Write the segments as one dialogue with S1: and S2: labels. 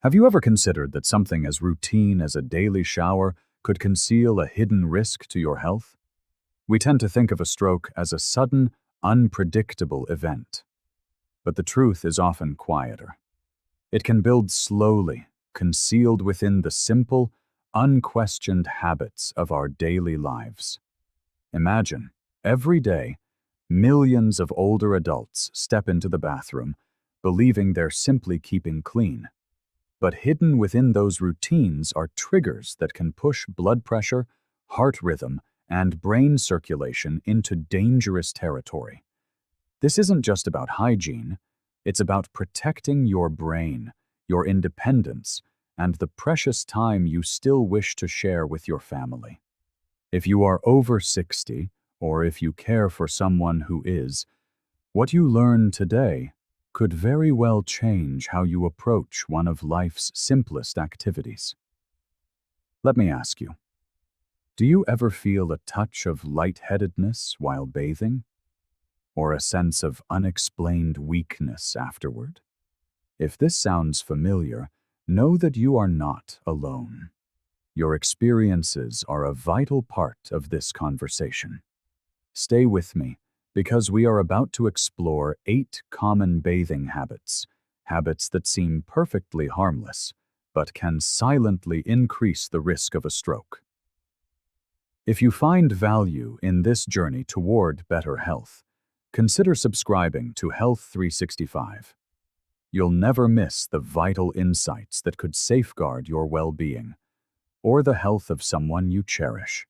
S1: Have you ever considered that something as routine as a daily shower could conceal a hidden risk to your health? We tend to think of a stroke as a sudden, unpredictable event. But the truth is often quieter. It can build slowly, concealed within the simple, unquestioned habits of our daily lives. Imagine, every day, millions of older adults step into the bathroom, believing they're simply keeping clean. But hidden within those routines are triggers that can push blood pressure, heart rhythm, and brain circulation into dangerous territory. This isn't just about hygiene, it's about protecting your brain, your independence, and the precious time you still wish to share with your family. If you are over 60, or if you care for someone who is, what you learn today could very well change how you approach one of life's simplest activities. Let me ask you, do you ever feel a touch of lightheadedness while bathing? Or a sense of unexplained weakness afterward? If this sounds familiar, know that you are not alone. Your experiences are a vital part of this conversation. Stay with me, because we are about to explore 8 common bathing habits that seem perfectly harmless, but can silently increase the risk of a stroke. If you find value in this journey toward better health, consider subscribing to Health 365. You'll never miss the vital insights that could safeguard your well-being or the health of someone you cherish.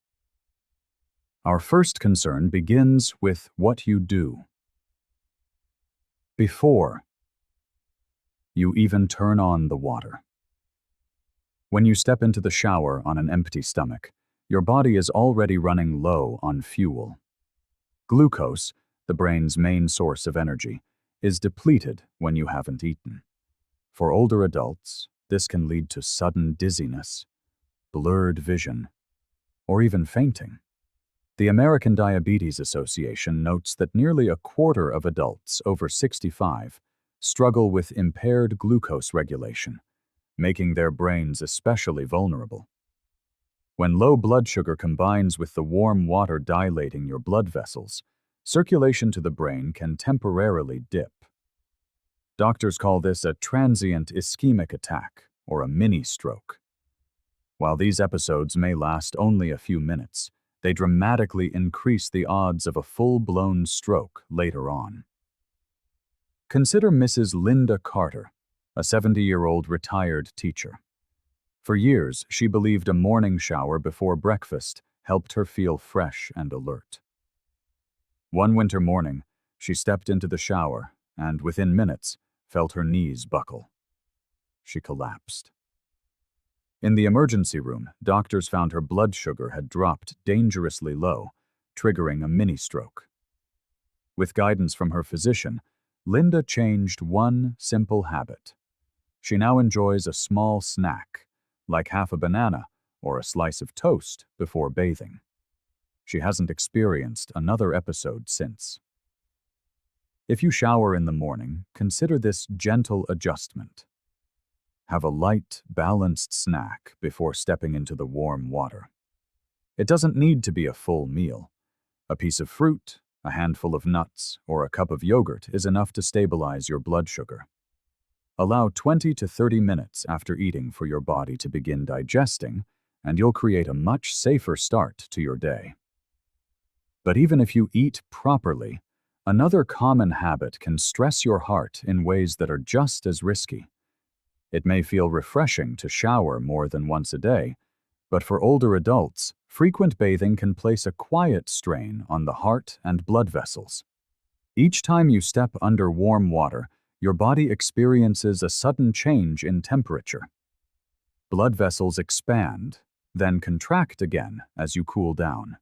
S1: Our first concern begins with what you do before you even turn on the water. When you step into the shower on an empty stomach, your body is already running low on fuel. Glucose, the brain's main source of energy, is depleted when you haven't eaten. For older adults, this can lead to sudden dizziness, blurred vision, or even fainting. The American Diabetes Association notes that nearly a quarter of adults over 65 struggle with impaired glucose regulation, making their brains especially vulnerable. When low blood sugar combines with the warm water dilating your blood vessels, circulation to the brain can temporarily dip. Doctors call this a transient ischemic attack, or a mini-stroke. While these episodes may last only a few minutes, they dramatically increase the odds of a full-blown stroke later on. Consider Mrs. Linda Carter, a 70-year-old retired teacher. For years, she believed a morning shower before breakfast helped her feel fresh and alert. One winter morning, she stepped into the shower and, within minutes, felt her knees buckle. She collapsed. In the emergency room, doctors found her blood sugar had dropped dangerously low, triggering a mini-stroke. With guidance from her physician, Linda changed one simple habit. She now enjoys a small snack, like half a banana or a slice of toast, before bathing. She hasn't experienced another episode since. If you shower in the morning, consider this gentle adjustment. Have a light, balanced snack before stepping into the warm water. It doesn't need to be a full meal. A piece of fruit, a handful of nuts, or a cup of yogurt is enough to stabilize your blood sugar. Allow 20 to 30 minutes after eating for your body to begin digesting, and you'll create a much safer start to your day. But even if you eat properly, another common habit can stress your heart in ways that are just as risky. It may feel refreshing to shower more than once a day, but for older adults, frequent bathing can place a quiet strain on the heart and blood vessels. Each time you step under warm water, your body experiences a sudden change in temperature. Blood vessels expand, then contract again as you cool down.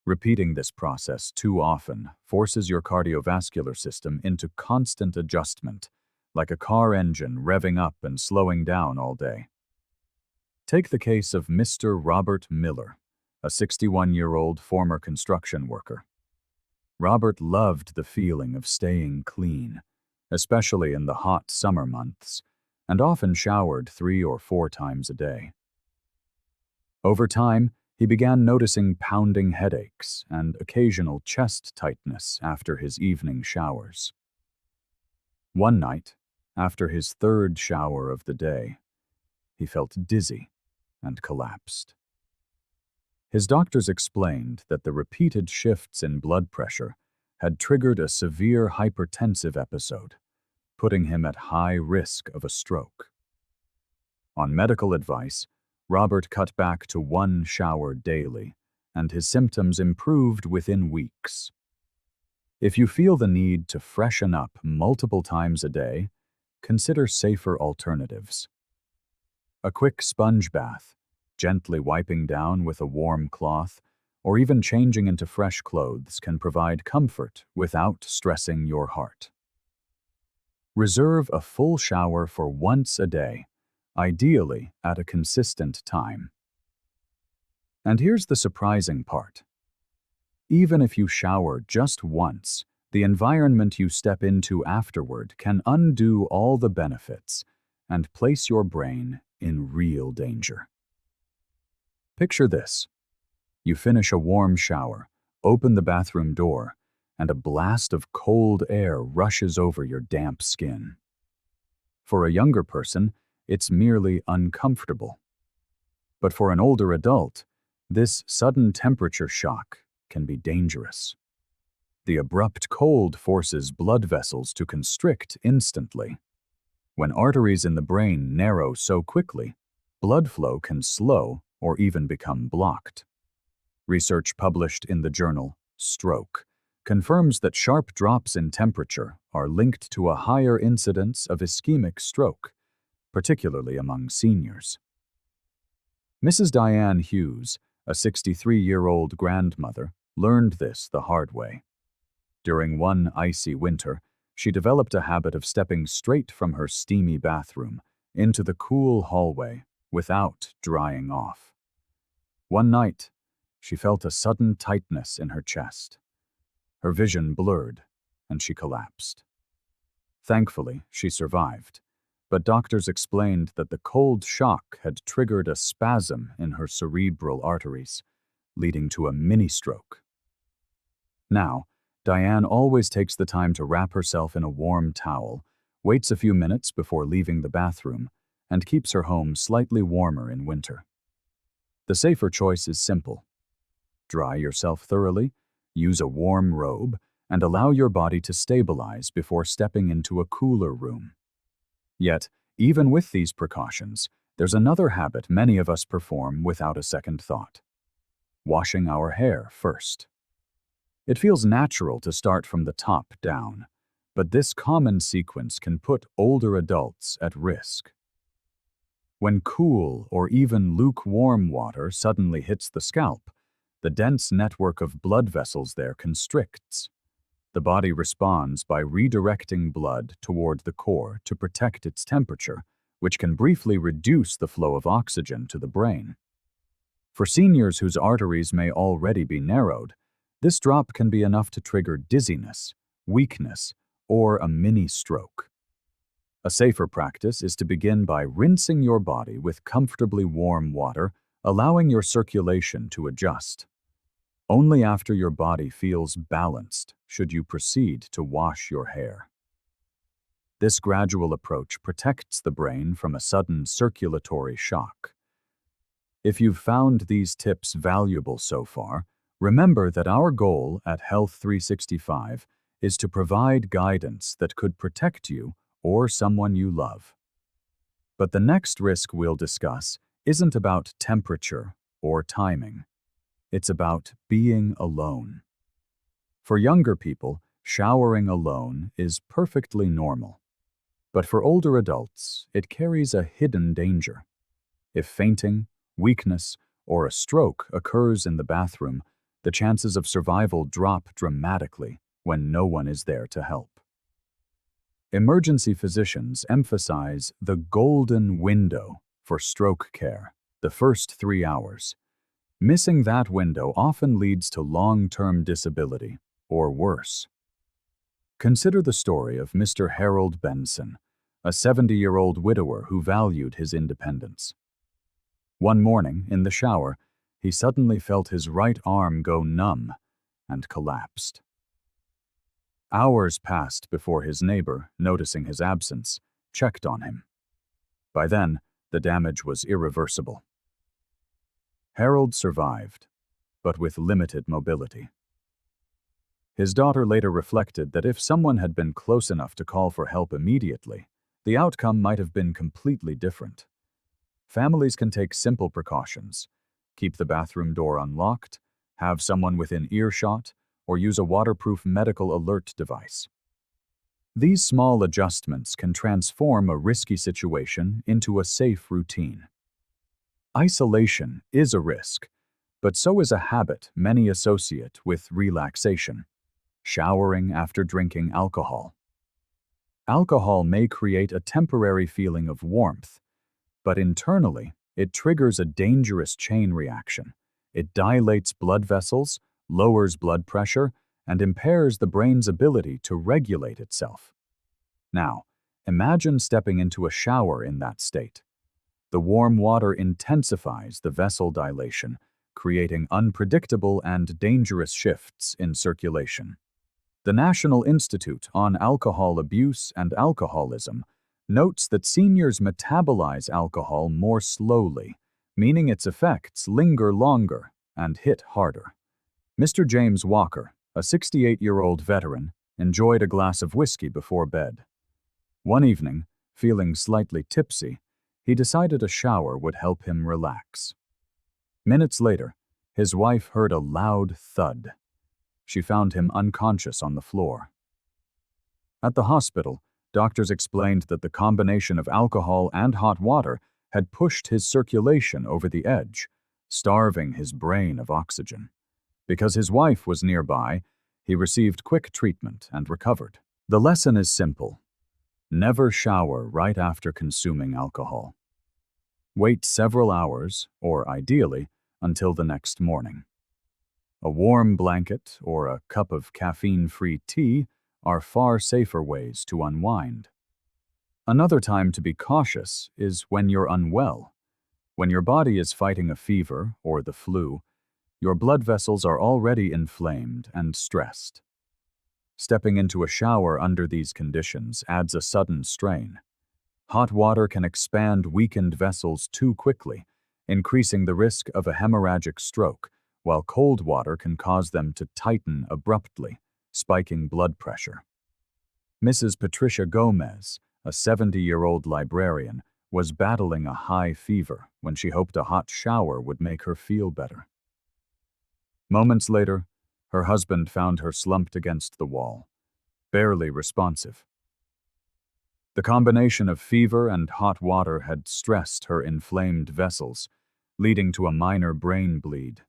S1: Repeating this process too often forces your cardiovascular system into constant adjustment, like a car engine revving up and slowing down all day. Take the case of Mr. Robert Miller, a 61-year-old former construction worker. Robert loved the feeling of staying clean, especially in the hot summer months, and often showered 3 or 4 times a day. Over time, he began noticing pounding headaches and occasional chest tightness after his evening showers. One night, after his third shower of the day, he felt dizzy and collapsed. His doctors explained that the repeated shifts in blood pressure had triggered a severe hypertensive episode, putting him at high risk of a stroke. On medical advice, Robert cut back to 1 shower daily, and his symptoms improved within weeks. If you feel the need to freshen up multiple times a day, consider safer alternatives. A quick sponge bath, gently wiping down with a warm cloth, or even changing into fresh clothes can provide comfort without stressing your heart. Reserve a full shower for once a day, ideally at a consistent time. And here's the surprising part. Even if you shower just once, the environment you step into afterward can undo all the benefits and place your brain in real danger. Picture this. You finish a warm shower, open the bathroom door, and a blast of cold air rushes over your damp skin. For a younger person, it's merely uncomfortable. But for an older adult, this sudden temperature shock can be dangerous. The abrupt cold forces blood vessels to constrict instantly. When arteries in the brain narrow so quickly, blood flow can slow or even become blocked. Research published in the journal Stroke confirms that sharp drops in temperature are linked to a higher incidence of ischemic stroke, particularly among seniors. Mrs. Diane Hughes, a 63-year-old grandmother, learned this the hard way. During one icy winter, she developed a habit of stepping straight from her steamy bathroom into the cool hallway without drying off. One night, she felt a sudden tightness in her chest. Her vision blurred, and she collapsed. Thankfully, she survived, but doctors explained that the cold shock had triggered a spasm in her cerebral arteries, leading to a mini-stroke. Now, Diane always takes the time to wrap herself in a warm towel, waits a few minutes before leaving the bathroom, and keeps her home slightly warmer in winter. The safer choice is simple. Dry yourself thoroughly, use a warm robe, and allow your body to stabilize before stepping into a cooler room. Yet, even with these precautions, there's another habit many of us perform without a second thought: washing our hair first. It feels natural to start from the top down, but this common sequence can put older adults at risk. When cool or even lukewarm water suddenly hits the scalp, the dense network of blood vessels there constricts. The body responds by redirecting blood toward the core to protect its temperature, which can briefly reduce the flow of oxygen to the brain. For seniors whose arteries may already be narrowed, this drop can be enough to trigger dizziness, weakness, or a mini-stroke. A safer practice is to begin by rinsing your body with comfortably warm water, allowing your circulation to adjust. Only after your body feels balanced should you proceed to wash your hair. This gradual approach protects the brain from a sudden circulatory shock. If you've found these tips valuable so far, remember that our goal at Health 365 is to provide guidance that could protect you or someone you love. But the next risk we'll discuss isn't about temperature or timing. It's about being alone. For younger people, showering alone is perfectly normal. But for older adults, it carries a hidden danger. If fainting, weakness, or a stroke occurs in the bathroom, the chances of survival drop dramatically when no one is there to help. Emergency physicians emphasize the golden window for stroke care, the first 3 hours. Missing that window often leads to long-term disability, or worse. Consider the story of Mr. Harold Benson, a 70-year-old widower who valued his independence. One morning, in the shower, he suddenly felt his right arm go numb and collapsed. Hours passed before his neighbor, noticing his absence, checked on him. By then, the damage was irreversible. Harold survived, but with limited mobility. His daughter later reflected that if someone had been close enough to call for help immediately, the outcome might have been completely different. Families can take simple precautions: keep the bathroom door unlocked, have someone within earshot, or use a waterproof medical alert device. These small adjustments can transform a risky situation into a safe routine. Isolation is a risk, but so is a habit many associate with relaxation: showering after drinking alcohol. Alcohol may create a temporary feeling of warmth, but internally, it triggers a dangerous chain reaction. It dilates blood vessels, lowers blood pressure, and impairs the brain's ability to regulate itself. Now, imagine stepping into a shower in that state. The warm water intensifies the vessel dilation, creating unpredictable and dangerous shifts in circulation. The National Institute on Alcohol Abuse and Alcoholism notes that seniors metabolize alcohol more slowly, meaning its effects linger longer and hit harder. Mr. James Walker, a 68-year-old veteran, enjoyed a glass of whiskey before bed. One evening, feeling slightly tipsy, he decided a shower would help him relax. Minutes later, his wife heard a loud thud. She found him unconscious on the floor. At the hospital, doctors explained that the combination of alcohol and hot water had pushed his circulation over the edge, starving his brain of oxygen. Because his wife was nearby, he received quick treatment and recovered. The lesson is simple: never shower right after consuming alcohol. Wait several hours, or ideally, until the next morning. A warm blanket or a cup of caffeine-free tea are far safer ways to unwind. Another time to be cautious is when you're unwell. When your body is fighting a fever or the flu, your blood vessels are already inflamed and stressed. Stepping into a shower under these conditions adds a sudden strain. Hot water can expand weakened vessels too quickly, increasing the risk of a hemorrhagic stroke, while cold water can cause them to tighten abruptly, spiking blood pressure. Mrs. Patricia Gomez, a 70-year-old librarian, was battling a high fever when she hoped a hot shower would make her feel better. Moments later, her husband found her slumped against the wall, barely responsive. The combination of fever and hot water had stressed her inflamed vessels, leading to a minor brain bleed.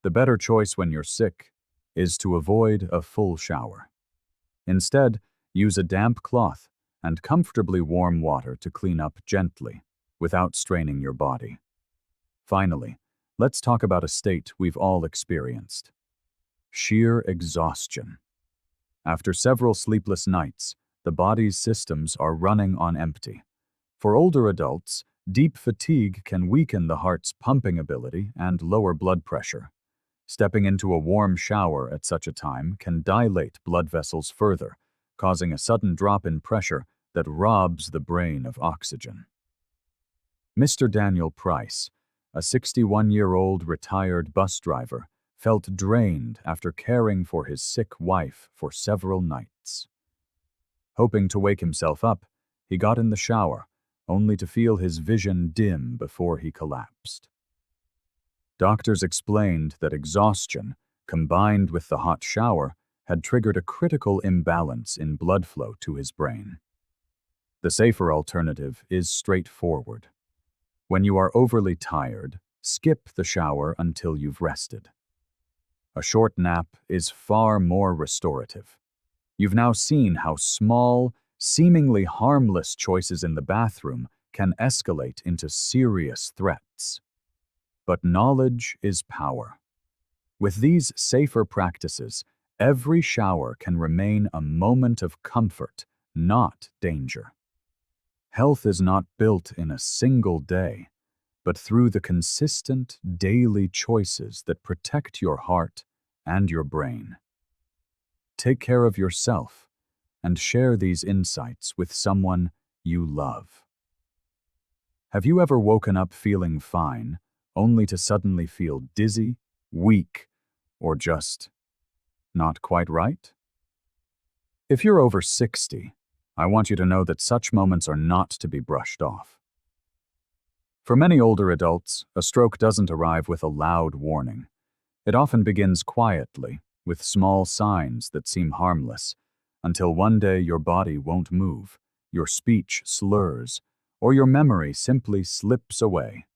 S1: The better choice when you're sick is to avoid a full shower. Instead, use a damp cloth and comfortably warm water to clean up gently, without straining your body. Finally, let's talk about a state we've all experienced: sheer exhaustion. After several sleepless nights, the body's systems are running on empty. For older adults, deep fatigue can weaken the heart's pumping ability and lower blood pressure. Stepping into a warm shower at such a time can dilate blood vessels further, causing a sudden drop in pressure that robs the brain of oxygen. Mr. Daniel Price, a 61-year-old retired bus driver, felt drained after caring for his sick wife for several nights. Hoping to wake himself up, he got in the shower, only to feel his vision dim before he collapsed. Doctors explained that exhaustion, combined with the hot shower, had triggered a critical imbalance in blood flow to his brain. The safer alternative is straightforward. When you are overly tired, skip the shower until you've rested. A short nap is far more restorative. You've now seen how small, seemingly harmless choices in the bathroom can escalate into serious threats. But knowledge is power. With these safer practices, every shower can remain a moment of comfort, not danger. Health is not built in a single day, but through the consistent daily choices that protect your heart and your brain. Take care of yourself and share these insights with someone you love. Have you ever woken up feeling fine, only to suddenly feel dizzy, weak, or just not quite right? If you're over 60, I want you to know that such moments are not to be brushed off. For many older adults, a stroke doesn't arrive with a loud warning. It often begins quietly, with small signs that seem harmless, until one day your body won't move, your speech slurs, or your memory simply slips away.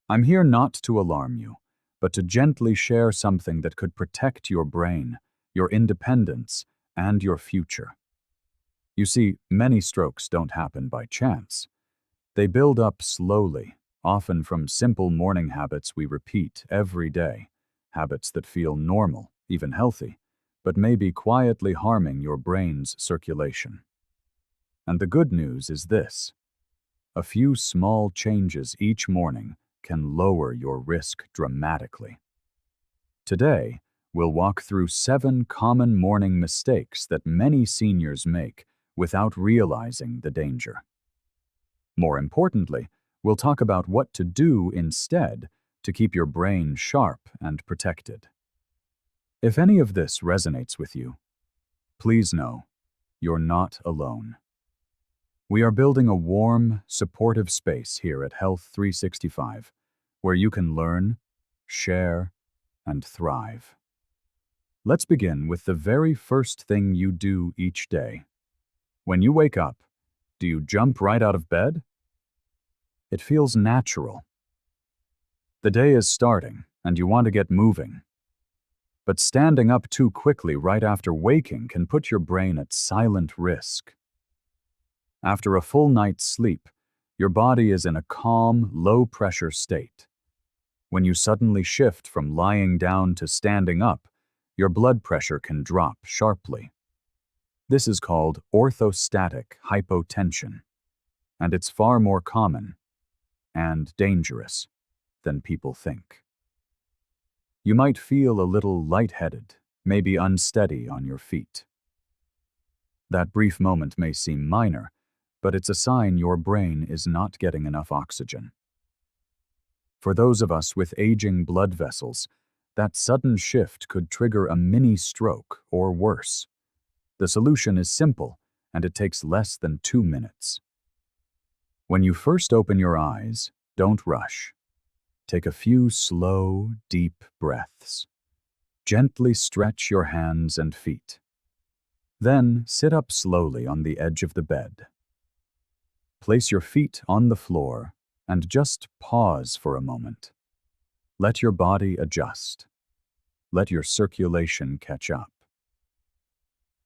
S1: I'm here not to alarm you, but to gently share something that could protect your brain, your independence, and your future. You see, many strokes don't happen by chance. They build up slowly, often from simple morning habits we repeat every day, habits that feel normal, even healthy, but may be quietly harming your brain's circulation. And the good news is this: a few small changes each morning can lower your risk dramatically. Today, we'll walk through 7 common morning mistakes that many seniors make without realizing the danger. More importantly, we'll talk about what to do instead to keep your brain sharp and protected. If any of this resonates with you, please know you're not alone. We are building a warm, supportive space here at Health 365, where you can learn, share, and thrive. Let's begin with the very first thing you do each day. When you wake up, do you jump right out of bed? It feels natural. The day is starting, and you want to get moving. But standing up too quickly right after waking can put your brain at silent risk. After a full night's sleep, your body is in a calm, low-pressure state. When you suddenly shift from lying down to standing up, your blood pressure can drop sharply. This is called orthostatic hypotension, and it's far more common and dangerous than people think. You might feel a little lightheaded, maybe unsteady on your feet. That brief moment may seem minor, but it's a sign your brain is not getting enough oxygen. For those of us with aging blood vessels, that sudden shift could trigger a mini stroke or worse. The solution is simple, and it takes less than 2 minutes. When you first open your eyes, don't rush. Take a few slow, deep breaths. Gently stretch your hands and feet. Then sit up slowly on the edge of the bed. Place your feet on the floor and just pause for a moment. Let your body adjust. Let your circulation catch up.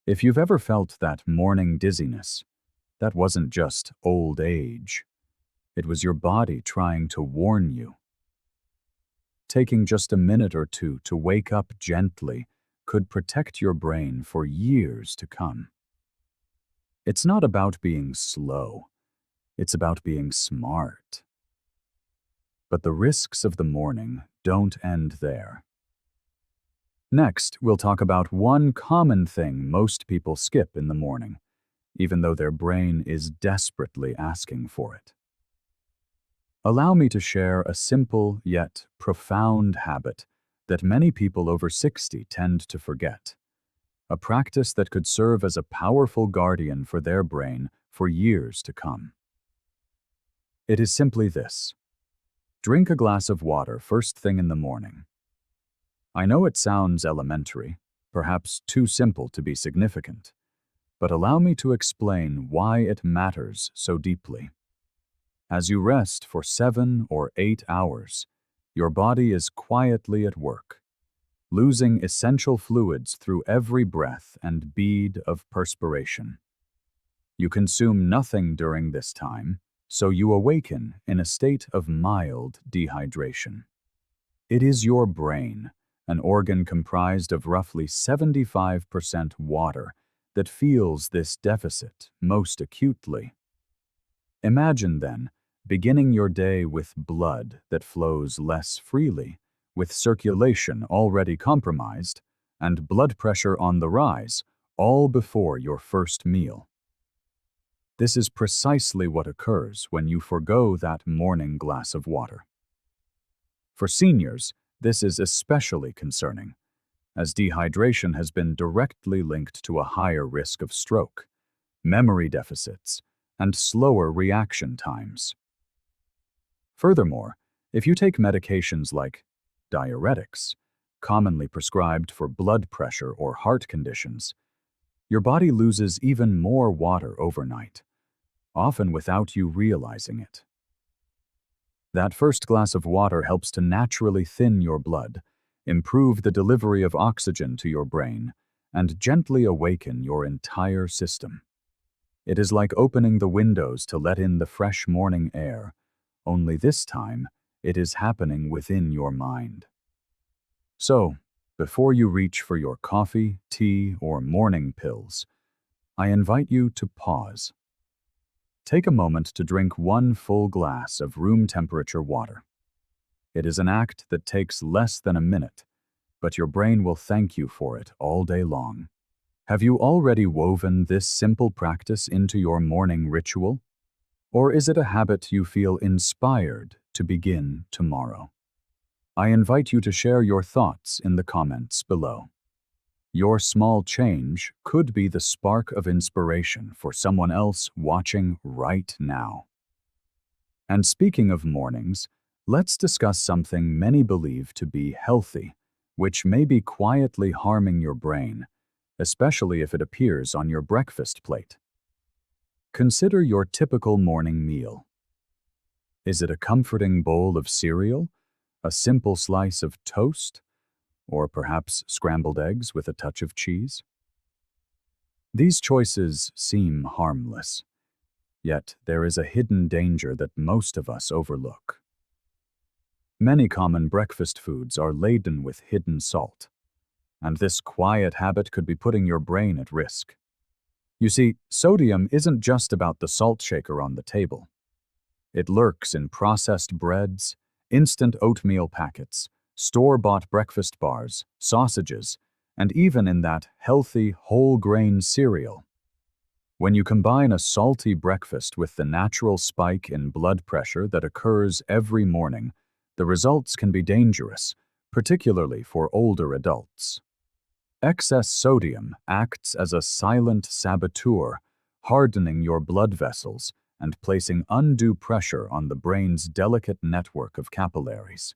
S1: If you've ever felt that morning dizziness, that wasn't just old age. It was your body trying to warn you. Taking just a minute or two to wake up gently could protect your brain for years to come. It's not about being slow. It's about being smart. But the risks of the morning don't end there. Next, we'll talk about one common thing most people skip in the morning, even though their brain is desperately asking for it. Allow me to share a simple yet profound habit that many people over 60 tend to forget, a practice that could serve as a powerful guardian for their brain for years to come. It is simply this: drink a glass of water first thing in the morning. I know it sounds elementary, perhaps too simple to be significant, but allow me to explain why it matters so deeply. As you rest for 7 or 8 hours, your body is quietly at work, losing essential fluids through every breath and bead of perspiration. You consume nothing during this time, so you awaken in a state of mild dehydration. It is your brain, an organ comprised of roughly 75% water, that feels this deficit most acutely. Imagine, then, beginning your day with blood that flows less freely, with circulation already compromised, and blood pressure on the rise, all before your first meal. This is precisely what occurs when you forgo that morning glass of water. For seniors, this is especially concerning, as dehydration has been directly linked to a higher risk of stroke, memory deficits, and slower reaction times. Furthermore, if you take medications like diuretics, commonly prescribed for blood pressure or heart conditions, your body loses even more water overnight, often without you realizing it. That first glass of water helps to naturally thin your blood, improve the delivery of oxygen to your brain, and gently awaken your entire system. It is like opening the windows to let in the fresh morning air, only this time it is happening within your mind. So, before you reach for your coffee, tea, or morning pills, I invite you to pause. Take a moment to drink one full glass of room temperature water. It is an act that takes less than a minute, but your brain will thank you for it all day long. Have you already woven this simple practice into your morning ritual? Or is it a habit you feel inspired to begin tomorrow? I invite you to share your thoughts in the comments below. Your small change could be the spark of inspiration for someone else watching right now. And speaking of mornings, let's discuss something many believe to be healthy, which may be quietly harming your brain, especially if it appears on your breakfast plate. Consider your typical morning meal. Is it a comforting bowl of cereal, a simple slice of toast, or perhaps scrambled eggs with a touch of cheese? These choices seem harmless, yet there is a hidden danger that most of us overlook. Many common breakfast foods are laden with hidden salt, and this quiet habit could be putting your brain at risk. You see, sodium isn't just about the salt shaker on the table. It lurks in processed breads, instant oatmeal packets, store-bought breakfast bars, sausages, and even in that healthy whole-grain cereal. When you combine a salty breakfast with the natural spike in blood pressure that occurs every morning, the results can be dangerous, particularly for older adults. Excess sodium acts as a silent saboteur, hardening your blood vessels and placing undue pressure on the brain's delicate network of capillaries.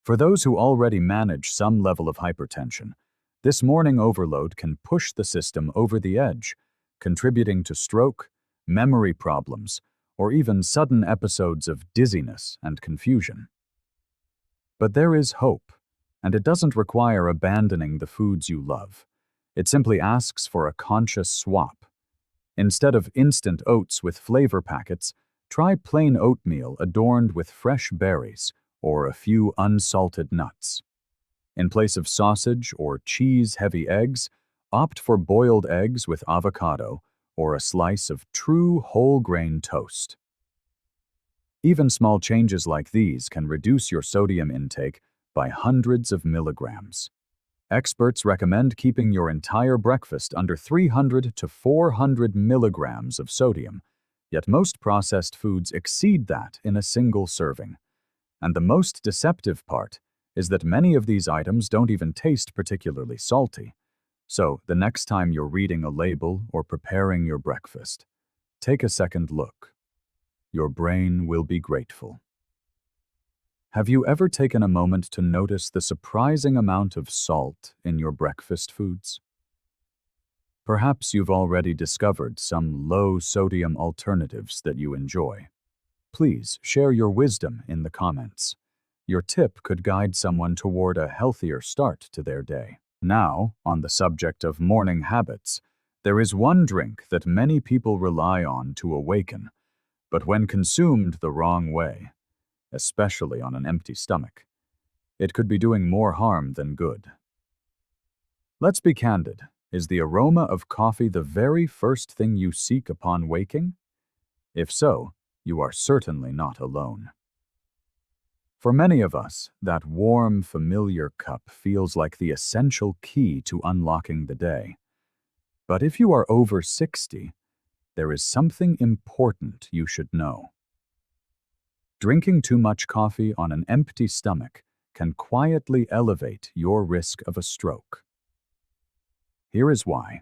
S1: For those who already manage some level of hypertension, this morning overload can push the system over the edge, contributing to stroke, memory problems, or even sudden episodes of dizziness and confusion. But there is hope, and it doesn't require abandoning the foods you love. It simply asks for a conscious swap. Instead of instant oats with flavor packets, try plain oatmeal adorned with fresh berries or a few unsalted nuts. In place of sausage or cheese-heavy eggs, opt for boiled eggs with avocado or a slice of true whole-grain toast. Even small changes like these can reduce your sodium intake by hundreds of milligrams. Experts recommend keeping your entire breakfast under 300 to 400 milligrams of sodium, yet most processed foods exceed that in a single serving. And the most deceptive part is that many of these items don't even taste particularly salty. So, the next time you're reading a label or preparing your breakfast, take a second look. Your brain will be grateful. Have you ever taken a moment to notice the surprising amount of salt in your breakfast foods? Perhaps you've already discovered some low-sodium alternatives that you enjoy. Please share your wisdom in the comments. Your tip could guide someone toward a healthier start to their day. Now, on the subject of morning habits, there is one drink that many people rely on to awaken, but when consumed the wrong way, especially on an empty stomach, it could be doing more harm than good. Let's be candid. Is the aroma of coffee the very first thing you seek upon waking? If so, you are certainly not alone. For many of us, that warm, familiar cup feels like the essential key to unlocking the day. But if you are over 60, there is something important you should know. Drinking too much coffee on an empty stomach can quietly elevate your risk of a stroke. Here is why.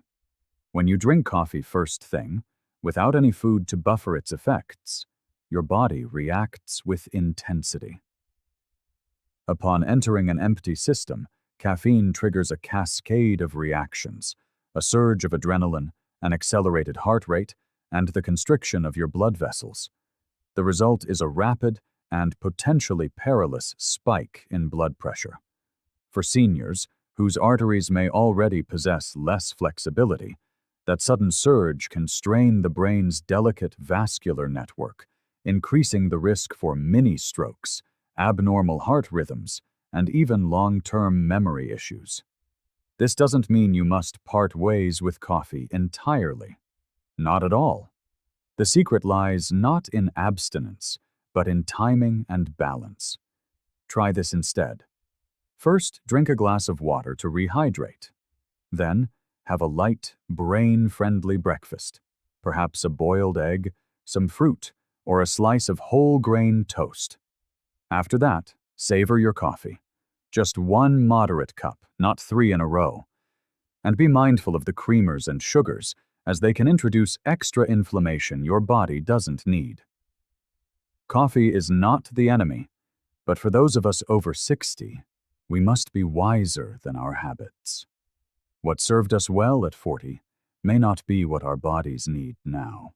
S1: When you drink coffee first thing, without any food to buffer its effects, your body reacts with intensity. Upon entering an empty system, caffeine triggers a cascade of reactions, a surge of adrenaline, an accelerated heart rate, and the constriction of your blood vessels. The result is a rapid and potentially perilous spike in blood pressure. For seniors, whose arteries may already possess less flexibility, that sudden surge can strain the brain's delicate vascular network, increasing the risk for mini-strokes, abnormal heart rhythms, and even long-term memory issues. This doesn't mean you must part ways with coffee entirely. Not at all. The secret lies not in abstinence, but in timing and balance. Try this instead. First, drink a glass of water to rehydrate. Then, have a light, brain-friendly breakfast, perhaps a boiled egg, some fruit, or a slice of whole-grain toast. After that, savor your coffee. Just one moderate cup, not 3 in a row. And be mindful of the creamers and sugars, as they can introduce extra inflammation your body doesn't need. Coffee is not the enemy, but for those of us over 60, we must be wiser than our habits. What served us well at 40 may not be what our bodies need now.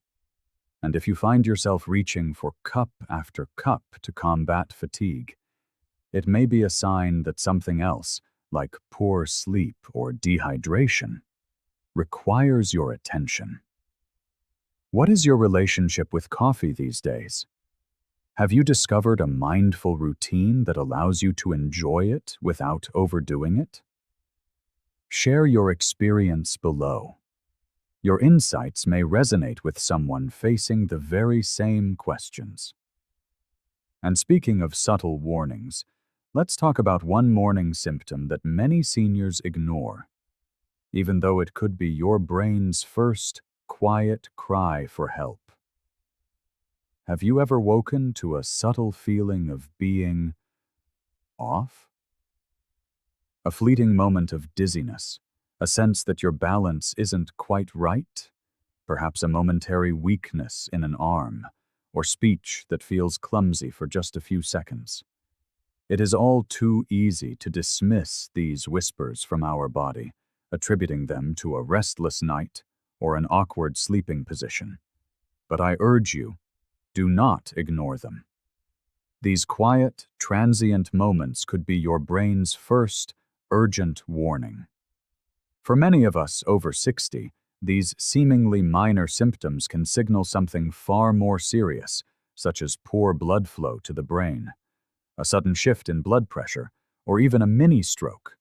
S1: And if you find yourself reaching for cup after cup to combat fatigue, it may be a sign that something else, like poor sleep or dehydration, requires your attention. What is your relationship with coffee these days? Have you discovered a mindful routine that allows you to enjoy it without overdoing it? Share your experience below. Your insights may resonate with someone facing the very same questions. And speaking of subtle warnings, let's talk about one morning symptom that many seniors ignore, even though it could be your brain's first quiet cry for help. Have you ever woken to a subtle feeling of being off? A fleeting moment of dizziness, a sense that your balance isn't quite right? Perhaps a momentary weakness in an arm, or speech that feels clumsy for just a few seconds. It is all too easy to dismiss these whispers from our body, attributing them to a restless night or an awkward sleeping position. But I urge you, do not ignore them. These quiet, transient moments could be your brain's first, urgent warning. For many of us over 60, these seemingly minor symptoms can signal something far more serious, such as poor blood flow to the brain, a sudden shift in blood pressure, or even a mini-stroke,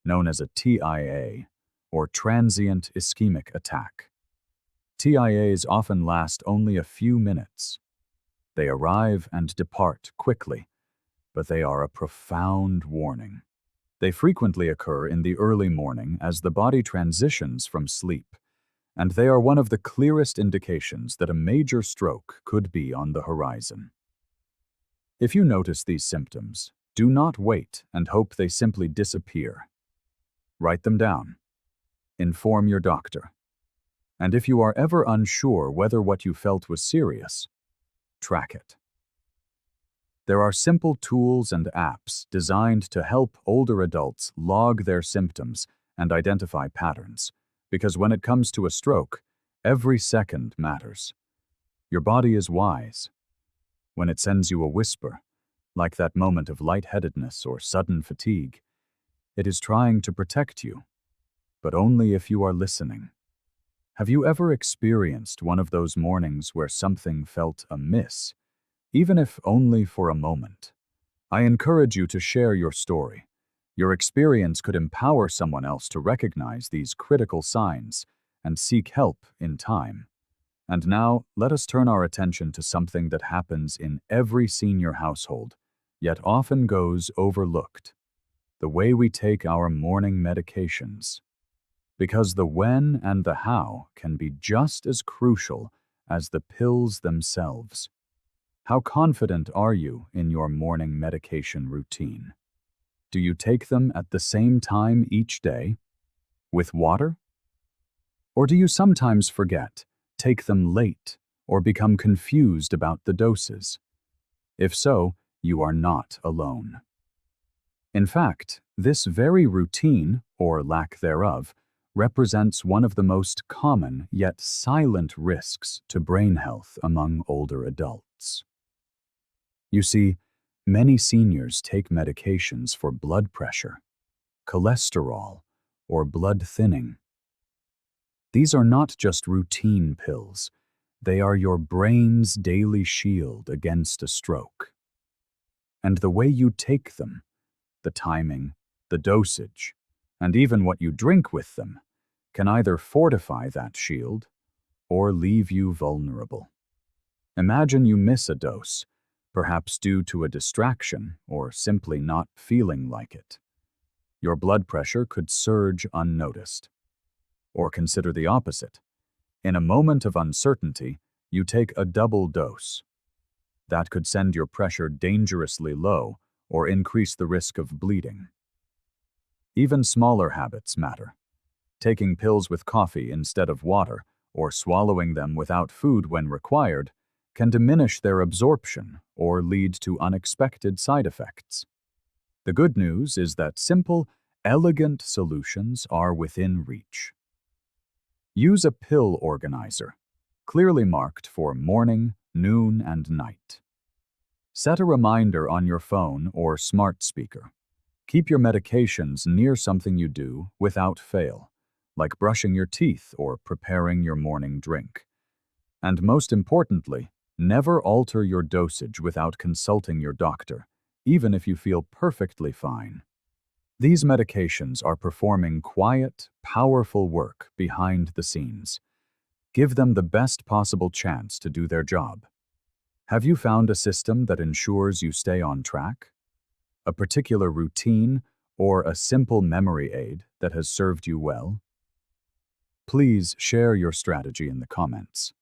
S1: known as a TIA, or transient ischemic attack. TIAs often last only a few minutes. They arrive and depart quickly, but they are a profound warning. They frequently occur in the early morning as the body transitions from sleep, and they are one of the clearest indications that a major stroke could be on the horizon. If you notice these symptoms, do not wait and hope they simply disappear. Write them down. Inform your doctor. And if you are ever unsure whether what you felt was serious, track it. There are simple tools and apps designed to help older adults log their symptoms and identify patterns, because when it comes to a stroke, every second matters. Your body is wise. When it sends you a whisper, like that moment of lightheadedness or sudden fatigue, it is trying to protect you, but only if you are listening. Have you ever experienced one of those mornings where something felt amiss, even if only for a moment? I encourage you to share your story. Your experience could empower someone else to recognize these critical signs and seek help in time. And now, let us turn our attention to something that happens in every senior household, yet often goes overlooked: the way we take our morning medications. Because the when and the how can be just as crucial as the pills themselves. How confident are you in your morning medication routine? Do you take them at the same time each day, with water? Or do you sometimes forget, take them late, or become confused about the doses? If so, you are not alone. In fact, this very routine, or lack thereof, represents one of the most common yet silent risks to brain health among older adults. You see, many seniors take medications for blood pressure, cholesterol, or blood thinning. These are not just routine pills. They are your brain's daily shield against a stroke. And the way you take them, the timing, the dosage, and even what you drink with them, can either fortify that shield or leave you vulnerable. Imagine you miss a dose, perhaps due to a distraction or simply not feeling like it. Your blood pressure could surge unnoticed. Or consider the opposite. In a moment of uncertainty, you take a double dose. That could send your pressure dangerously low or increase the risk of bleeding. Even smaller habits matter. Taking pills with coffee instead of water, or swallowing them without food when required, can diminish their absorption or lead to unexpected side effects. The good news is that simple, elegant solutions are within reach. Use a pill organizer, clearly marked for morning, noon, and night. Set a reminder on your phone or smart speaker. Keep your medications near something you do without fail, like brushing your teeth or preparing your morning drink. And most importantly, never alter your dosage without consulting your doctor, even if you feel perfectly fine. These medications are performing quiet, powerful work behind the scenes. Give them the best possible chance to do their job. Have you found a system that ensures you stay on track? A particular routine or a simple memory aid that has served you well? Please share your strategy in the comments.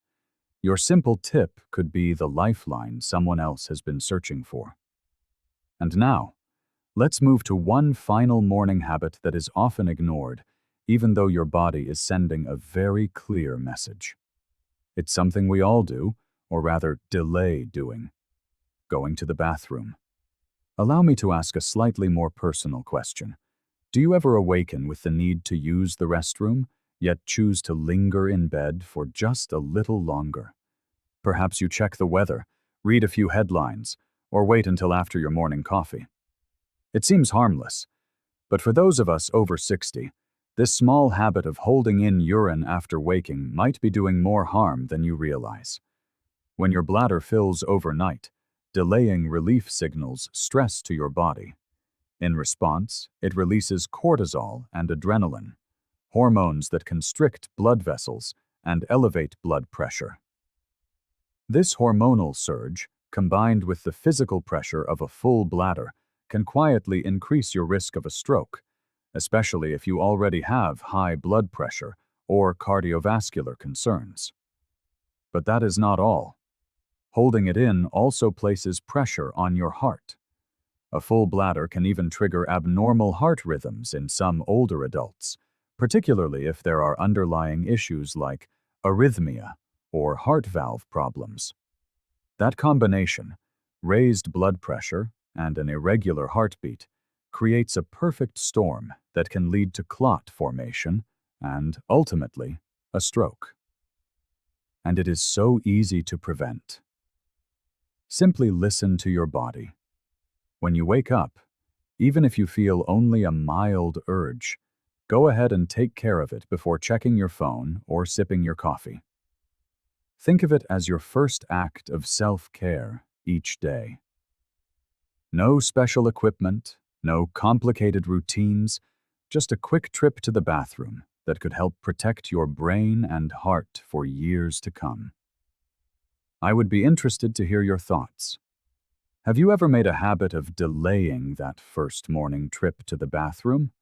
S1: Your simple tip could be the lifeline someone else has been searching for. And now, let's move to one final morning habit that is often ignored, even though your body is sending a very clear message. It's something we all do, or rather delay doing: going to the bathroom. Allow me to ask a slightly more personal question. Do you ever awaken with the need to use the restroom, yet choose to linger in bed for just a little longer? Perhaps you check the weather, read a few headlines, or wait until after your morning coffee. It seems harmless, but for those of us over 60, this small habit of holding in urine after waking might be doing more harm than you realize. When your bladder fills overnight, delaying relief signals stress to your body. In response, it releases cortisol and adrenaline, hormones that constrict blood vessels and elevate blood pressure. This hormonal surge, combined with the physical pressure of a full bladder, can quietly increase your risk of a stroke, especially if you already have high blood pressure or cardiovascular concerns. But that is not all. Holding it in also places pressure on your heart. A full bladder can even trigger abnormal heart rhythms in some older adults, particularly if there are underlying issues like arrhythmia or heart valve problems. That combination, raised blood pressure and an irregular heartbeat, creates a perfect storm that can lead to clot formation and, ultimately, a stroke. And it is so easy to prevent. Simply listen to your body. When you wake up, even if you feel only a mild urge, go ahead and take care of it before checking your phone or sipping your coffee. Think of it as your first act of self-care each day. No special equipment, no complicated routines, just a quick trip to the bathroom that could help protect your brain and heart for years to come. I would be interested to hear your thoughts. Have you ever made a habit of delaying that first morning trip to the bathroom?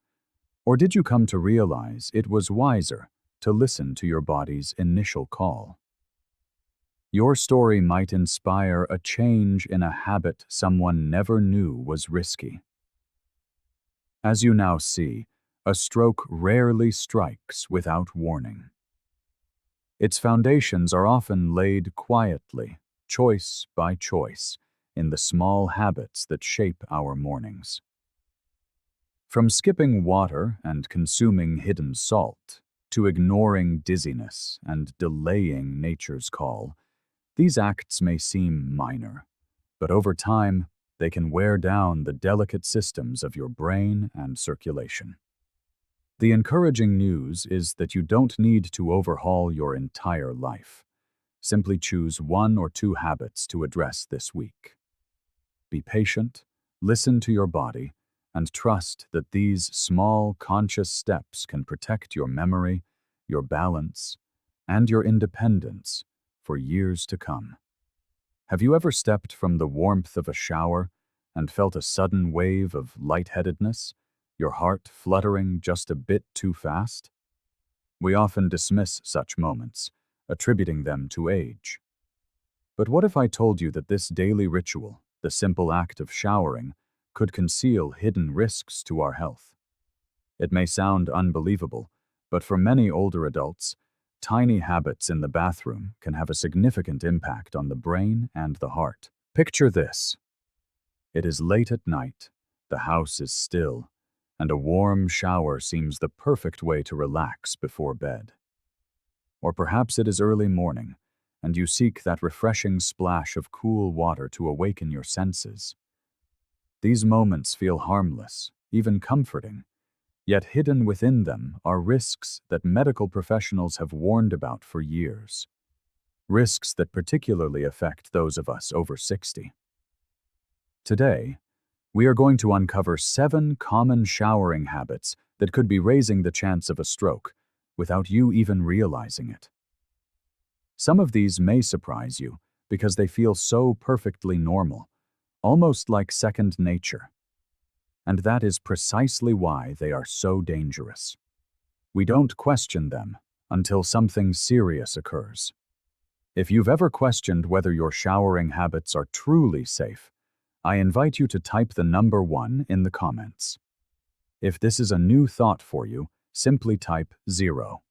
S1: Or did you come to realize it was wiser to listen to your body's initial call? Your story might inspire a change in a habit someone never knew was risky. As you now see, a stroke rarely strikes without warning. Its foundations are often laid quietly, choice by choice, in the small habits that shape our mornings. From skipping water and consuming hidden salt, to ignoring dizziness and delaying nature's call, these acts may seem minor, but over time, they can wear down the delicate systems of your brain and circulation. The encouraging news is that you don't need to overhaul your entire life. Simply choose 1 or 2 habits to address this week. Be patient, listen to your body, and trust that these small, conscious steps can protect your memory, your balance, and your independence for years to come. Have you ever stepped from the warmth of a shower and felt a sudden wave of lightheadedness, your heart fluttering just a bit too fast? We often dismiss such moments, attributing them to age. But what if I told you that this daily ritual, the simple act of showering, could conceal hidden risks to our health? It may sound unbelievable, but for many older adults, tiny habits in the bathroom can have a significant impact on the brain and the heart. Picture this. It is late at night, the house is still, and a warm shower seems the perfect way to relax before bed. Or perhaps it is early morning, and you seek that refreshing splash of cool water to awaken your senses. These moments feel harmless, even comforting, yet hidden within them are risks that medical professionals have warned about for years. Risks that particularly affect those of us over 60. Today, we are going to uncover 7 common showering habits that could be raising the chance of a stroke without you even realizing it. Some of these may surprise you because they feel so perfectly normal, almost like second nature. And that is precisely why they are so dangerous. We don't question them until something serious occurs. If you've ever questioned whether your showering habits are truly safe, I invite you to type the number 1 in the comments. If this is a new thought for you, simply type 0.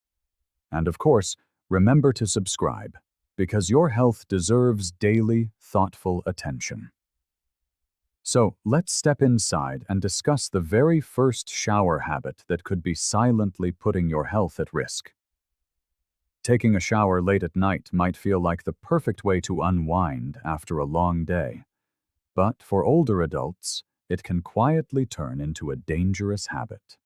S1: And of course, remember to subscribe, because your health deserves daily, thoughtful attention. So, let's step inside and discuss the very first shower habit that could be silently putting your health at risk. Taking a shower late at night might feel like the perfect way to unwind after a long day. But for older adults, it can quietly turn into a dangerous habit.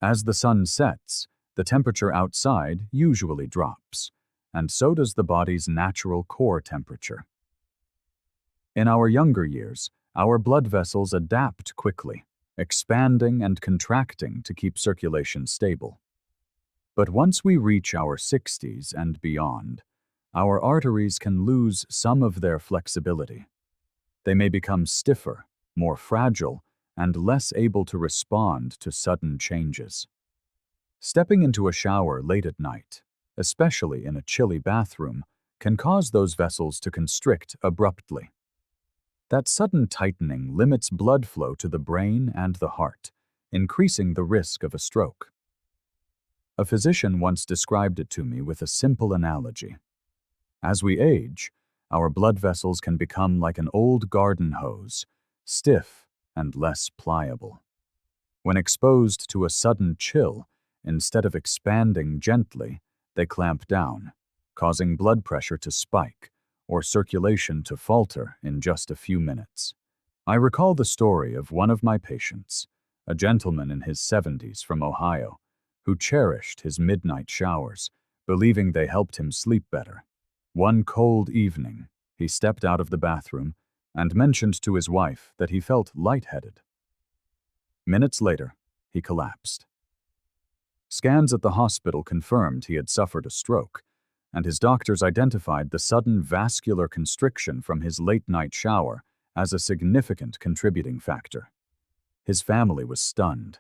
S1: As the sun sets, the temperature outside usually drops, and so does the body's natural core temperature. In our younger years, our blood vessels adapt quickly, expanding and contracting to keep circulation stable. But once we reach our 60s and beyond, our arteries can lose some of their flexibility. They may become stiffer, more fragile, and less able to respond to sudden changes. Stepping into a shower late at night, especially in a chilly bathroom, can cause those vessels to constrict abruptly. That sudden tightening limits blood flow to the brain and the heart, increasing the risk of a stroke. A physician once described it to me with a simple analogy. As we age, our blood vessels can become like an old garden hose, stiff and less pliable. When exposed to a sudden chill, instead of expanding gently, they clamp down, causing blood pressure to spike or circulation to falter in just a few minutes. I recall the story of one of my patients, a gentleman in his 70s from Ohio, who cherished his midnight showers, believing they helped him sleep better. One cold evening, he stepped out of the bathroom and mentioned to his wife that he felt lightheaded. Minutes later, he collapsed. Scans at the hospital confirmed he had suffered a stroke, and his doctors identified the sudden vascular constriction from his late-night shower as a significant contributing factor. His family was stunned.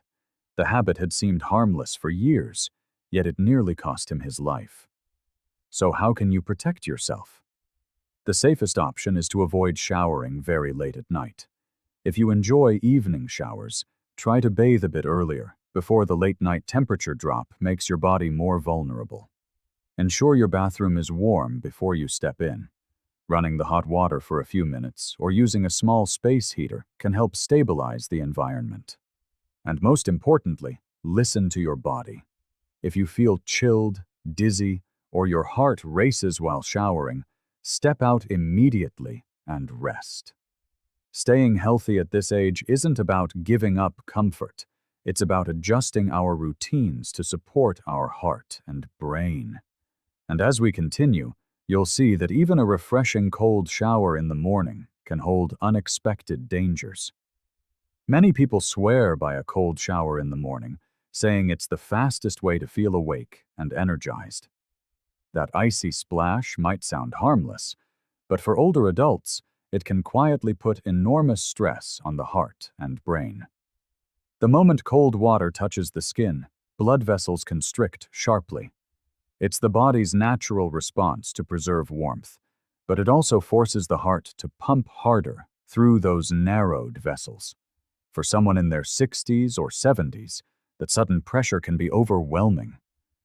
S1: The habit had seemed harmless for years, yet it nearly cost him his life. So how can you protect yourself? The safest option is to avoid showering very late at night. If you enjoy evening showers, try to bathe a bit earlier, before the late-night temperature drop makes your body more vulnerable. Ensure your bathroom is warm before you step in. Running the hot water for a few minutes or using a small space heater can help stabilize the environment. And most importantly, listen to your body. If you feel chilled, dizzy, or your heart races while showering, step out immediately and rest. Staying healthy at this age isn't about giving up comfort. It's about adjusting our routines to support our heart and brain. And as we continue, you'll see that even a refreshing cold shower in the morning can hold unexpected dangers. Many people swear by a cold shower in the morning, saying it's the fastest way to feel awake and energized. That icy splash might sound harmless, but for older adults, it can quietly put enormous stress on the heart and brain. The moment cold water touches the skin, blood vessels constrict sharply. It's the body's natural response to preserve warmth, but it also forces the heart to pump harder through those narrowed vessels. For someone in their 60s or 70s, that sudden pressure can be overwhelming.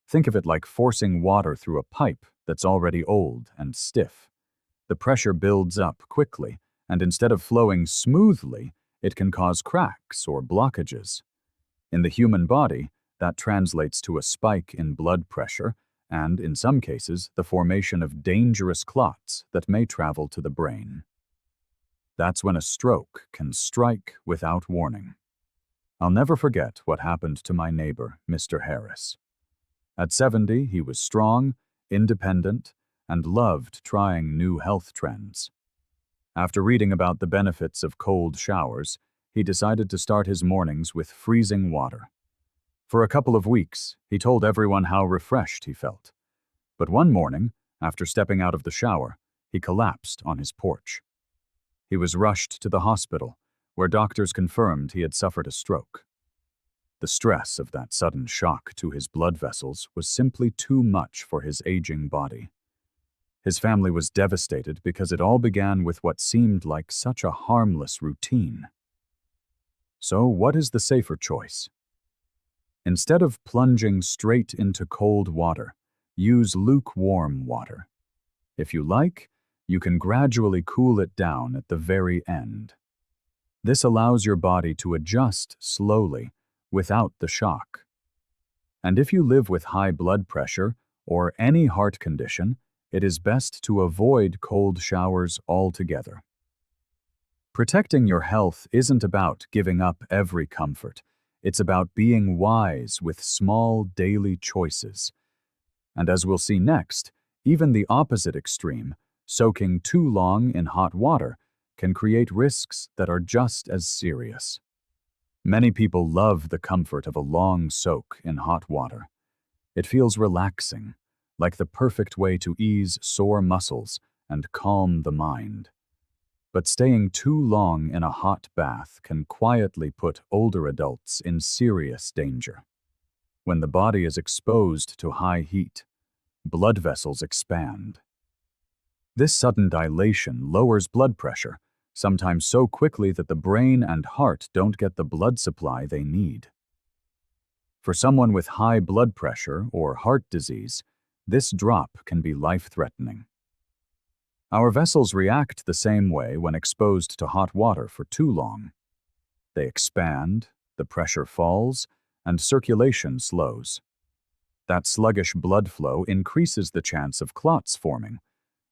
S1: Think of it like forcing water through a pipe that's already old and stiff. The pressure builds up quickly, and instead of flowing smoothly, it can cause cracks or blockages. In the human body, that translates to a spike in blood pressure and, in some cases, the formation of dangerous clots that may travel to the brain. That's when a stroke can strike without warning. I'll never forget what happened to my neighbor, Mr. Harris. At 70, he was strong, independent, and loved trying new health trends. After reading about the benefits of cold showers, he decided to start his mornings with freezing water. For a couple of weeks, he told everyone how refreshed he felt. But one morning, after stepping out of the shower, he collapsed on his porch. He was rushed to the hospital, where doctors confirmed he had suffered a stroke. The stress of that sudden shock to his blood vessels was simply too much for his aging body. His family was devastated because it all began with what seemed like such a harmless routine. So, what is the safer choice? Instead of plunging straight into cold water, use lukewarm water. If you like, you can gradually cool it down at the very end. This allows your body to adjust slowly, without the shock. And if you live with high blood pressure or any heart condition, it is best to avoid cold showers altogether. Protecting your health isn't about giving up every comfort. It's about being wise with small daily choices. And as we'll see next, even the opposite extreme, soaking too long in hot water, can create risks that are just as serious. Many people love the comfort of a long soak in hot water. It feels relaxing, like the perfect way to ease sore muscles and calm the mind. But staying too long in a hot bath can quietly put older adults in serious danger. When the body is exposed to high heat, blood vessels expand. This sudden dilation lowers blood pressure, sometimes so quickly that the brain and heart don't get the blood supply they need. For someone with high blood pressure or heart disease, this drop can be life-threatening. Our vessels react the same way when exposed to hot water for too long. They expand, the pressure falls, and circulation slows. That sluggish blood flow increases the chance of clots forming,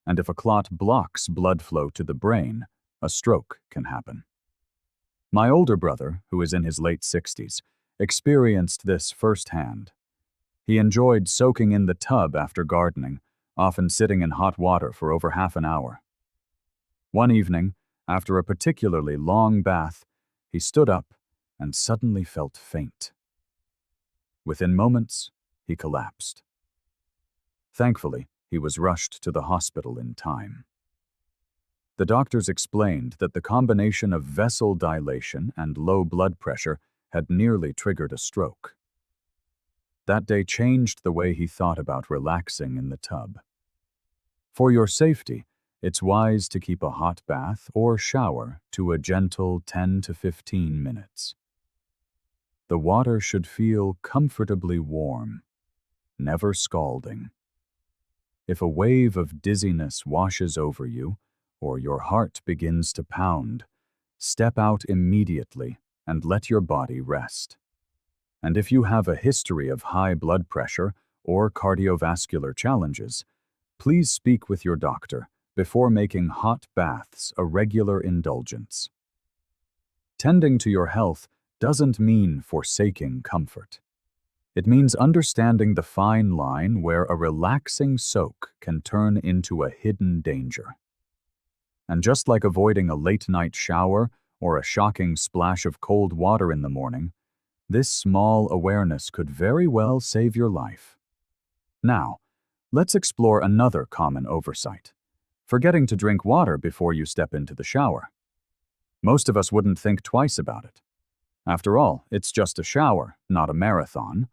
S1: and if a clot blocks blood flow to the brain, a stroke can happen. My older brother, who is in his late 60s, experienced this firsthand. He enjoyed soaking in the tub after gardening, often sitting in hot water for over half an hour. One evening, after a particularly long bath, he stood up and suddenly felt faint. Within moments, he collapsed. Thankfully, he was rushed to the hospital in time. The doctors explained that the combination of vessel dilation and low blood pressure had nearly triggered a stroke. That day changed the way he thought about relaxing in the tub. For your safety, it's wise to keep a hot bath or shower to a gentle 10 to 15 minutes. The water should feel comfortably warm, never scalding. If a wave of dizziness washes over you, or your heart begins to pound, step out immediately and let your body rest. And if you have a history of high blood pressure or cardiovascular challenges, please speak with your doctor before making hot baths a regular indulgence. Tending to your health doesn't mean forsaking comfort. It means understanding the fine line where a relaxing soak can turn into a hidden danger. And just like avoiding a late-night shower or a shocking splash of cold water in the morning, this small awareness could very well save your life. Now, let's explore another common oversight: forgetting to drink water before you step into the shower. Most of us wouldn't think twice about it. After all, it's just a shower, not a marathon.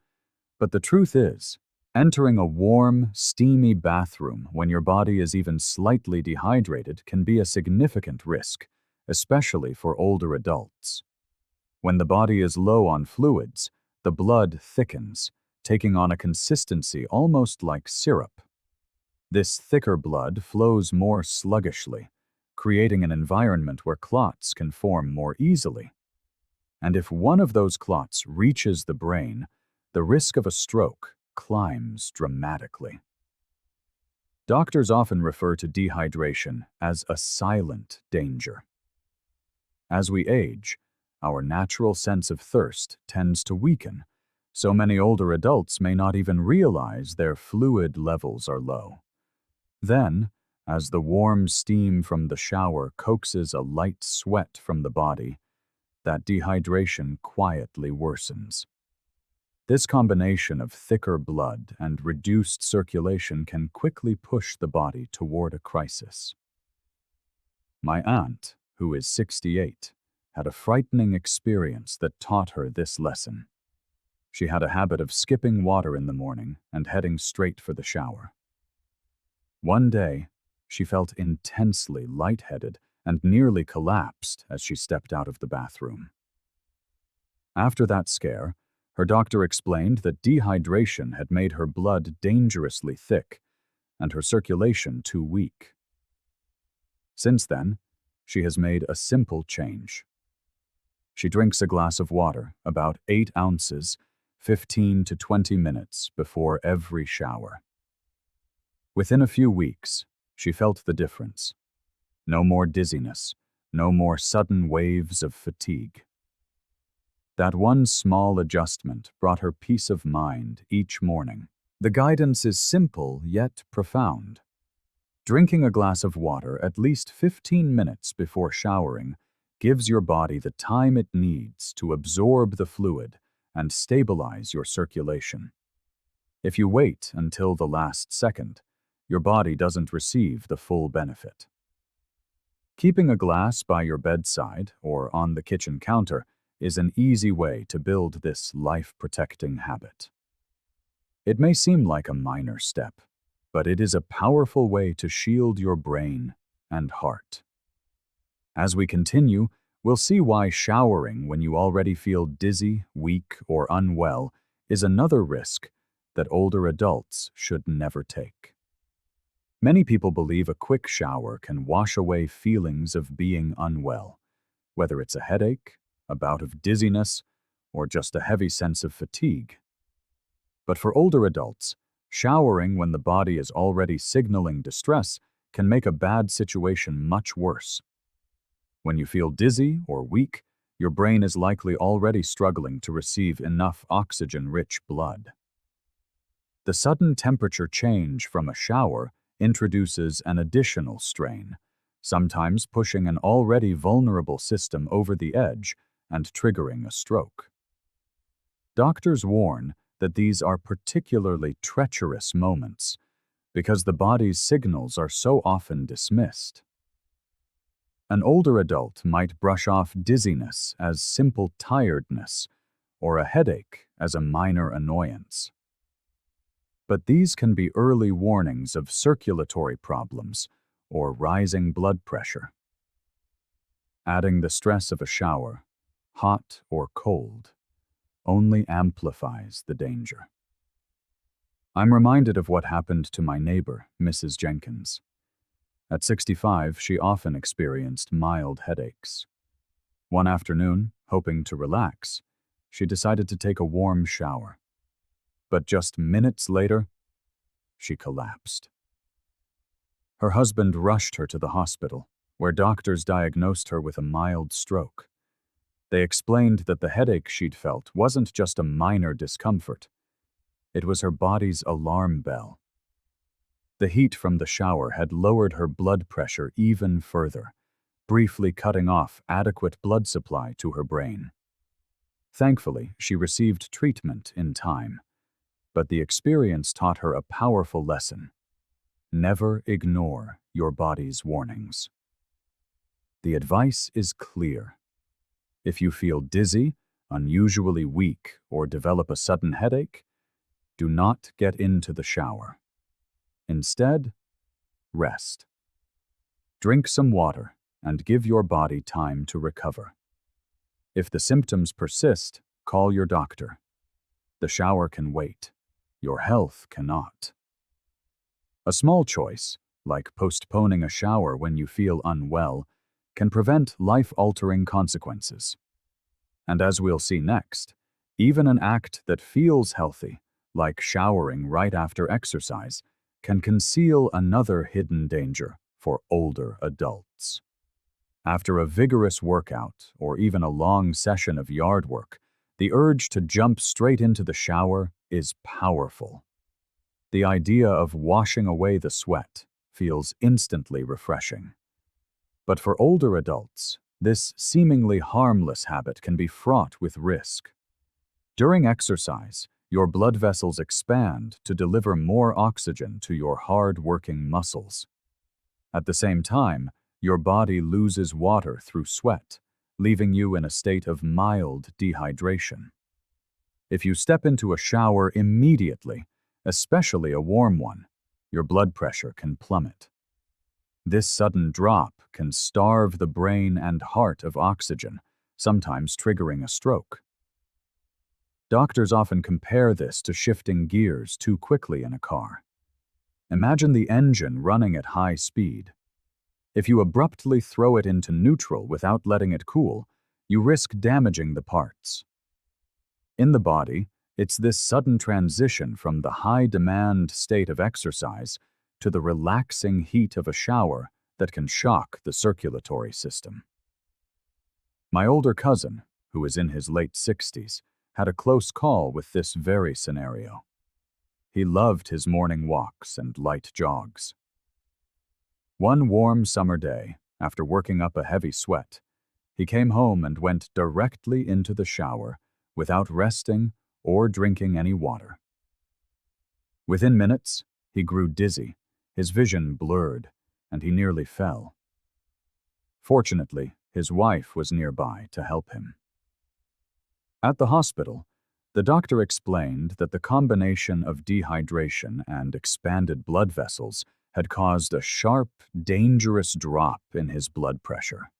S1: But the truth is, entering a warm, steamy bathroom when your body is even slightly dehydrated can be a significant risk, especially for older adults. When the body is low on fluids, the blood thickens, taking on a consistency almost like syrup. This thicker blood flows more sluggishly, creating an environment where clots can form more easily. And if one of those clots reaches the brain, the risk of a stroke climbs dramatically. Doctors often refer to dehydration as a silent danger. As we age, our natural sense of thirst tends to weaken, so many older adults may not even realize their fluid levels are low. Then, as the warm steam from the shower coaxes a light sweat from the body, that dehydration quietly worsens. This combination of thicker blood and reduced circulation can quickly push the body toward a crisis. My aunt, who is 68, had a frightening experience that taught her this lesson. She had a habit of skipping water in the morning and heading straight for the shower. One day, she felt intensely lightheaded and nearly collapsed as she stepped out of the bathroom. After that scare, her doctor explained that dehydration had made her blood dangerously thick and her circulation too weak. Since then, she has made a simple change. She drinks a glass of water, about 8 ounces, 15 to 20 minutes before every shower. Within a few weeks, she felt the difference. No more dizziness, no more sudden waves of fatigue. That one small adjustment brought her peace of mind each morning. The guidance is simple yet profound. Drinking a glass of water at least 15 minutes before showering gives your body the time it needs to absorb the fluid and stabilize your circulation. If you wait until the last second, your body doesn't receive the full benefit. Keeping a glass by your bedside or on the kitchen counter is an easy way to build this life-protecting habit. It may seem like a minor step, but it is a powerful way to shield your brain and heart. As we continue, we'll see why showering when you already feel dizzy, weak, or unwell is another risk that older adults should never take. Many people believe a quick shower can wash away feelings of being unwell, whether it's a headache, a bout of dizziness, or just a heavy sense of fatigue. But for older adults, showering when the body is already signaling distress can make a bad situation much worse. When you feel dizzy or weak, your brain is likely already struggling to receive enough oxygen-rich blood. The sudden temperature change from a shower introduces an additional strain, sometimes pushing an already vulnerable system over the edge and triggering a stroke. Doctors warn that these are particularly treacherous moments because the body's signals are so often dismissed. An older adult might brush off dizziness as simple tiredness or a headache as a minor annoyance. But these can be early warnings of circulatory problems or rising blood pressure. Adding the stress of a shower, hot or cold, only amplifies the danger. I'm reminded of what happened to my neighbor, Mrs. Jenkins. At 65, she often experienced mild headaches. One afternoon, hoping to relax, she decided to take a warm shower. But just minutes later, she collapsed. Her husband rushed her to the hospital, where doctors diagnosed her with a mild stroke. They explained that the headache she'd felt wasn't just a minor discomfort. It was her body's alarm bell. The heat from the shower had lowered her blood pressure even further, briefly cutting off adequate blood supply to her brain. Thankfully, she received treatment in time, but the experience taught her a powerful lesson. Never ignore your body's warnings. The advice is clear. If you feel dizzy, unusually weak, or develop a sudden headache, do not get into the shower. Instead, rest. Drink some water and give your body time to recover. If the symptoms persist, call your doctor. The shower can wait. Your health cannot. A small choice, like postponing a shower when you feel unwell, can prevent life-altering consequences. And as we'll see next, even an act that feels healthy, like showering right after exercise, can conceal another hidden danger for older adults. After a vigorous workout or even a long session of yard work, the urge to jump straight into the shower is powerful. The idea of washing away the sweat feels instantly refreshing. But for older adults, this seemingly harmless habit can be fraught with risk. During exercise, your blood vessels expand to deliver more oxygen to your hard-working muscles. At the same time, your body loses water through sweat, leaving you in a state of mild dehydration. If you step into a shower immediately, especially a warm one, your blood pressure can plummet. This sudden drop can starve the brain and heart of oxygen, sometimes triggering a stroke. Doctors often compare this to shifting gears too quickly in a car. Imagine the engine running at high speed. If you abruptly throw it into neutral without letting it cool, you risk damaging the parts. In the body, it's this sudden transition from the high-demand state of exercise to the relaxing heat of a shower that can shock the circulatory system. My older cousin, who is in his late 60s, had a close call with this very scenario. He loved his morning walks and light jogs. One warm summer day, after working up a heavy sweat, he came home and went directly into the shower without resting or drinking any water. Within minutes, he grew dizzy, his vision blurred, and he nearly fell. Fortunately, his wife was nearby to help him. At the hospital, the doctor explained that the combination of dehydration and expanded blood vessels had caused a sharp, dangerous drop in his blood pressure.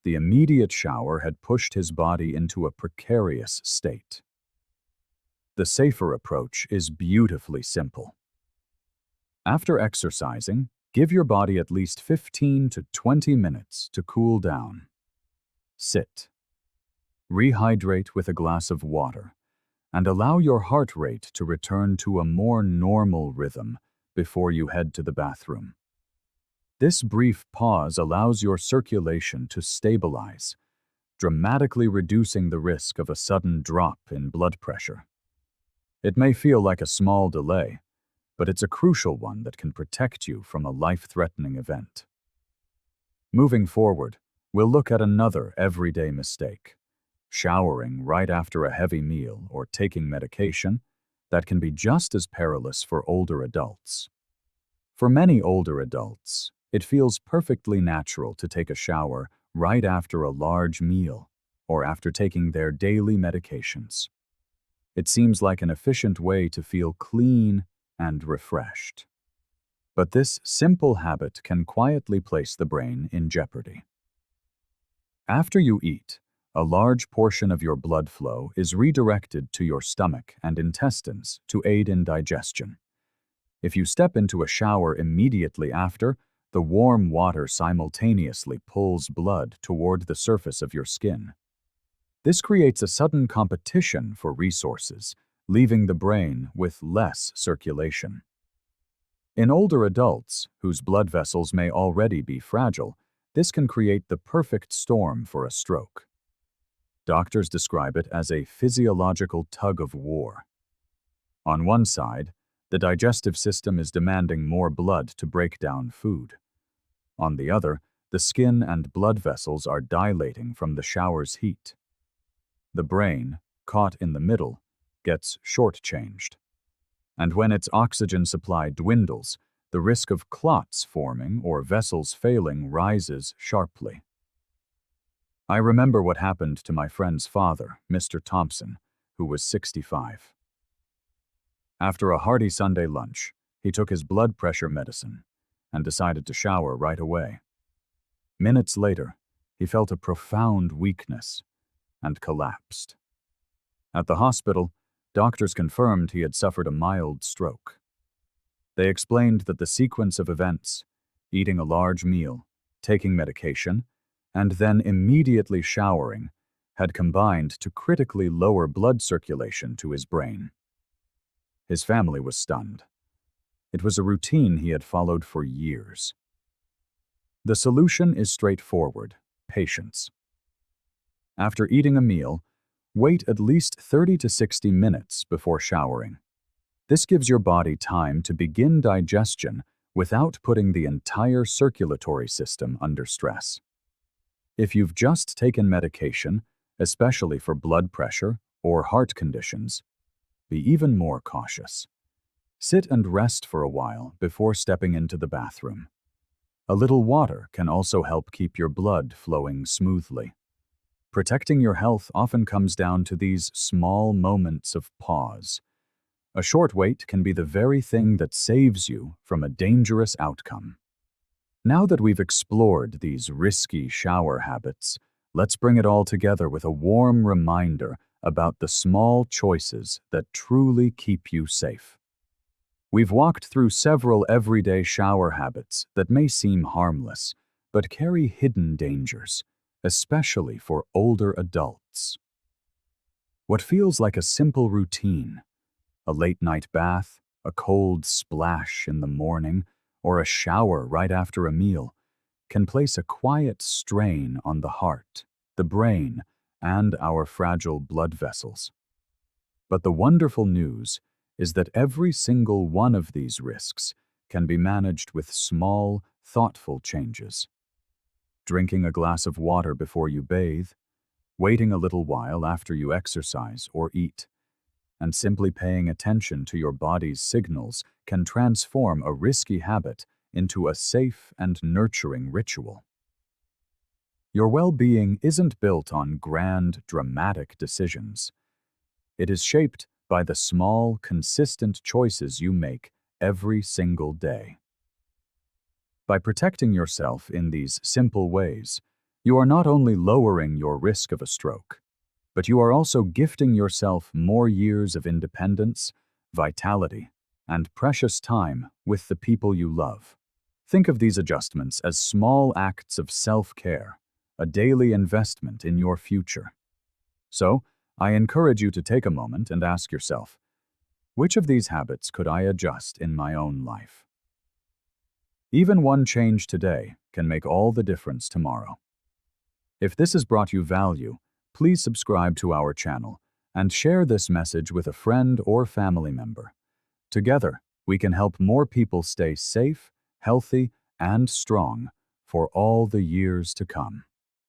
S1: The immediate shower had pushed his body into a precarious state. The safer approach is beautifully simple. After exercising, give your body at least 15 to 20 minutes to cool down. Sit. Rehydrate with a glass of water, and allow your heart rate to return to a more normal rhythm before you head to the bathroom. This brief pause allows your circulation to stabilize, dramatically reducing the risk of a sudden drop in blood pressure. It may feel like a small delay, but it's a crucial one that can protect you from a life-threatening event. Moving forward, we'll look at another everyday mistake: Showering right after a heavy meal or taking medication, that can be just as perilous for older adults. For many older adults, it feels perfectly natural to take a shower right after a large meal or after taking their daily medications. It seems like an efficient way to feel clean and refreshed. But this simple habit can quietly place the brain in jeopardy. After you eat, a large portion of your blood flow is redirected to your stomach and intestines to aid in digestion. If you step into a shower immediately after, the warm water simultaneously pulls blood toward the surface of your skin. This creates a sudden competition for resources, leaving the brain with less circulation. In older adults, whose blood vessels may already be fragile, this can create the perfect storm for a stroke. Doctors describe it as a physiological tug-of-war. On one side, the digestive system is demanding more blood to break down food. On the other, the skin and blood vessels are dilating from the shower's heat. The brain, caught in the middle, gets shortchanged. And when its oxygen supply dwindles, the risk of clots forming or vessels failing rises sharply. I remember what happened to my friend's father, Mr. Thompson, who was 65. After a hearty Sunday lunch, he took his blood pressure medicine and decided to shower right away. Minutes later, he felt a profound weakness and collapsed. At the hospital, doctors confirmed he had suffered a mild stroke. They explained that the sequence of events, eating a large meal, taking medication, and then immediately showering, had combined to critically lower blood circulation to his brain. His family was stunned. It was a routine he had followed for years. The solution is straightforward: patience. After eating a meal, wait at least 30 to 60 minutes before showering. This gives your body time to begin digestion without putting the entire circulatory system under stress. If you've just taken medication, especially for blood pressure or heart conditions, be even more cautious. Sit and rest for a while before stepping into the bathroom. A little water can also help keep your blood flowing smoothly. Protecting your health often comes down to these small moments of pause. A short wait can be the very thing that saves you from a dangerous outcome. Now that we've explored these risky shower habits, let's bring it all together with a warm reminder about the small choices that truly keep you safe. We've walked through several everyday shower habits that may seem harmless, but carry hidden dangers, especially for older adults. What feels like a simple routine, a late-night bath, a cold splash in the morning, or a shower right after a meal, can place a quiet strain on the heart, the brain, and our fragile blood vessels. But the wonderful news is that every single one of these risks can be managed with small, thoughtful changes. Drinking a glass of water before you bathe, waiting a little while after you exercise or eat, and simply paying attention to your body's signals can transform a risky habit into a safe and nurturing ritual. Your well-being isn't built on grand, dramatic decisions. It is shaped by the small, consistent choices you make every single day. By protecting yourself in these simple ways, you are not only lowering your risk of a stroke, but you are also gifting yourself more years of independence, vitality, and precious time with the people you love. Think of these adjustments as small acts of self-care, a daily investment in your future. So, I encourage you to take a moment and ask yourself, which of these habits could I adjust in my own life? Even one change today can make all the difference tomorrow. If this has brought you value, please subscribe to our channel and share this message with a friend or family member. Together, we can help more people stay safe, healthy, and strong for all the years to come.